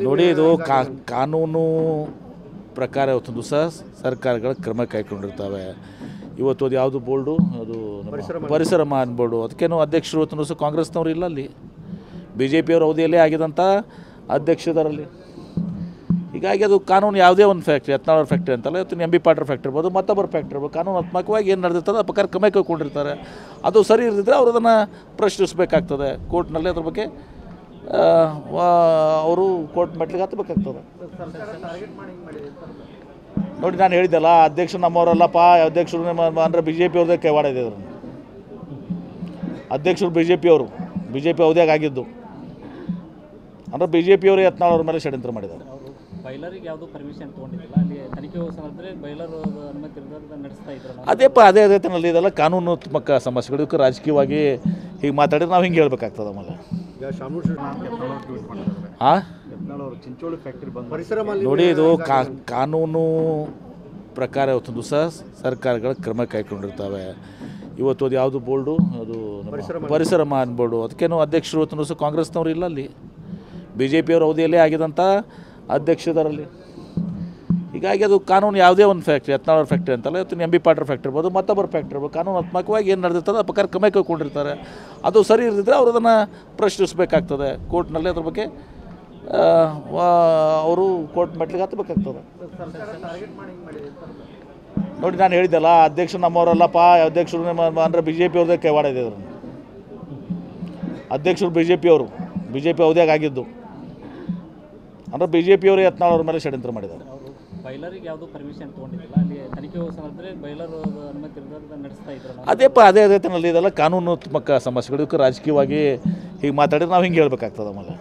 ನೋಡಿ, ಇದು ಕಾನೂನು ಪ್ರಕಾರ ಇವತ್ತು ದಿವಸ ಸರ್ಕಾರಗಳ ಕ್ರಮ ಕೈಗೊಂಡಿರ್ತವೆ. ಇವತ್ತು ಅದು ಯಾವುದು ಬೋರ್ಡು, ಅದು ಪರಿಸರ ಮಾನ್ ಬೋರ್ಡು, ಅದಕ್ಕೇನು ಅಧ್ಯಕ್ಷರು ಇವತ್ತು ದಿವಸ ಕಾಂಗ್ರೆಸ್ನವರು ಇಲ್ಲ, ಅಲ್ಲಿ ಬಿ ಜೆ ಪಿಯವ್ರ ಅವಧಿಯಲ್ಲೇ ಆಗಿದಂಥ ಅಧ್ಯಕ್ಷದರಲ್ಲಿ. ಹೀಗಾಗಿ ಅದು ಕಾನೂನು ಯಾವುದೇ ಒಂದು ಫ್ಯಾಕ್ಟ್ರಿ, ಯತ್ನಾಳ್ ಫ್ಯಾಕ್ಟ್ರಿ ಅಂತಲ್ಲ, ಇವತ್ತು ಎಂ ಬಿ ಪಾಟೀಲ್ ಫ್ಯಾಕ್ಟ್ರಿ ಇರ್ಬೋದು, ಮತ್ತೊಬ್ಬರು ಫ್ಯಾಕ್ಟ್ರಿ ಇರ್ಬೋದು, ಕಾನೂನಾತ್ಮಕವಾಗಿ ಏನು ನಡೆದಿರ್ತದೆ ಆ ಪ್ರಕಾರ ಕ್ರಮ ಕೈಗೊಂಡಿರ್ತಾರೆ. ಅದು ಸರಿ ಇರದಿದ್ದರೆ ಅವರು ಅದನ್ನು ಪ್ರಶ್ನಿಸಬೇಕಾಗ್ತದೆ ಕೋರ್ಟ್ನಲ್ಲಿ. ಅದ್ರ ಬಗ್ಗೆ ಅವರು ಕೋರ್ಟ್ ಮೆಟ್ಲಿಗೆ ಹತ್ತಬೇಕಾಗ್ತದೆ. ನೋಡಿ, ನಾನು ಹೇಳಿದ್ದೆಲ್ಲ, ಅಧ್ಯಕ್ಷರು ನಮ್ಮವರಲ್ಲಪ್ಪ, ಅಧ್ಯಕ್ಷರು ಅಂದರೆ ಬಿ ಜೆ ಪಿ ಅವ್ರದ್ದೇ ಕೈವಾಡ ಇದೆ. ಅಧ್ಯಕ್ಷರು ಬಿ ಜೆ ಪಿ ಅವಧಿಯಾಗ ಆಗಿದ್ದು ಅಂದರೆ ಬಿ ಜೆ ಪಿಯವರು ಯತ್ನಾಳ್ ಅವ್ರ ಮೇಲೆ ಷಡ್ಯಂತ್ರ ಮಾಡಿದ್ದಾರೆ. ಬೈಲರಿಗೆ ಯಾವುದು ಪರ್ಮಿಷನ್ ತೊಗೊಂಡಿದ್ದಿಲ್ಲ, ಅಲ್ಲಿ ತನಿಖೆ ಹೋದ್ರೆ ಬೈಲರ್ ಅನುಮತಿ ನಡೆಸ್ತಾ ಇದ್ರು. ಅದೇ ತನಲ್ಲಿ ಇದೆಲ್ಲ ಕಾನೂನಾತ್ಮಕ ಸಮಸ್ಯೆಗಳು. ಇದಕ್ಕೆ ರಾಜಕೀಯವಾಗಿ ಹೀಗೆ ಮಾತಾಡಿದ್ರೆ ನಾವು ಹಿಂಗೆ ಹೇಳ್ಬೇಕಾಗ್ತದೆ. ಆಮೇಲೆ ನೋಡಿ, ಇದು ಕಾನೂನು ಪ್ರಕಾರ ಇವತ್ತು ದಿವಸ ಸರ್ಕಾರಗಳ ಕ್ರಮ ಕೈಗೊಂಡಿರ್ತವೆ. ಇವತ್ತು ಅದು ಯಾವುದು ಬೋರ್ಡು, ಅದು ಪರಿಸರ ಮಾನ್ ಬೋರ್ಡು, ಅದಕ್ಕೇನು ಅಧ್ಯಕ್ಷರು ಇವತ್ತು ದಿವಸ ಕಾಂಗ್ರೆಸ್ನವರು ಇಲ್ಲ, ಅಲ್ಲಿ ಬಿ ಜೆ ಪಿಯವ್ರ ಅವಧಿಯಲ್ಲೇ ಆಗಿದಂಥ ಅಧ್ಯಕ್ಷದರಲ್ಲಿ. ಹೀಗಾಗಿ ಅದು ಕಾನೂನು ಯಾವುದೇ ಒಂದು ಫ್ಯಾಕ್ಟ್ರಿ, ಯತ್ನಾಳ್ ಫ್ಯಾಕ್ಟ್ರಿ ಅಂತಲ್ಲ, ಇವತ್ತು ಎಂ ಬಿ ಪಾಟೀಲ್ ಫ್ಯಾಕ್ಟ್ರಿ ಇರ್ಬೋದು, ಮತ್ತೊಬ್ಬರು ಫ್ಯಾಕ್ಟ್ರಿ ಇರ್ಬೋದು, ಕಾನೂನಾತ್ಮಕವಾಗಿ ಏನು ನಡೆದಿರ್ತದೆ ಆ ಪ್ರಕಾರ ಕ್ರಮ ಕೈಗೊಂಡಿರ್ತಾರೆ. ಅದು ಸರಿ ಇರದಿದ್ದರೆ ಅವರು ಅದನ್ನು ಪ್ರಶ್ನಿಸಬೇಕಾಗ್ತದೆ ಕೋರ್ಟ್ನಲ್ಲಿ. ಅದ್ರ ಬಗ್ಗೆ ಅವರು ಕೋರ್ಟ್ ಮೆಟ್ಲಿಗೆ ಹತ್ತಬೇಕಾಗ್ತದೆ. ನೋಡಿ, ನಾನು ಹೇಳಿದ್ದೆಲ್ಲ, ಅಧ್ಯಕ್ಷರು ನಮ್ಮವರಲ್ಲಪ್ಪ, ಅಧ್ಯಕ್ಷರು ಅಂದರೆ ಬಿ ಜೆ ಪಿ ಅವ್ರದ್ದೇ ಕೈವಾಡ ಇದೆ. ಅಧ್ಯಕ್ಷರು ಬಿ ಜೆ ಪಿ ಅವಧಿಯಾಗ ಆಗಿದ್ದು ಅಂದರೆ ಬಿ ಜೆ ಪಿಯವರು ಯತ್ನಾಳ್ ಅವ್ರ ಮೇಲೆ ಷಡ್ಯಂತ್ರ ಮಾಡಿದ್ದಾರೆ. ಬೈಲರಿಗೆ ಯಾವುದು ಪರ್ಮಿಷನ್ ತೊಗೊಂಡಿದ್ದಿಲ್ಲ, ಅಲ್ಲಿ ತನಿಖೆ ಹೋದ್ರೆ ಬೈಲರ್ ಅನುಮತಿ ನಡೆಸ್ತಾ ಇದ್ರು. ಅದೇ ತನಲ್ಲಿ ಇದೆಲ್ಲ ಕಾನೂನಾತ್ಮಕ ಸಮಸ್ಯೆಗಳು. ಇದಕ್ಕೆ ರಾಜಕೀಯವಾಗಿ ಹೀಗೆ ಮಾತಾಡಿದ್ರೆ ನಾವು ಹಿಂಗೆ ಹೇಳ್ಬೇಕಾಗ್ತದೆ. ಆಮೇಲೆ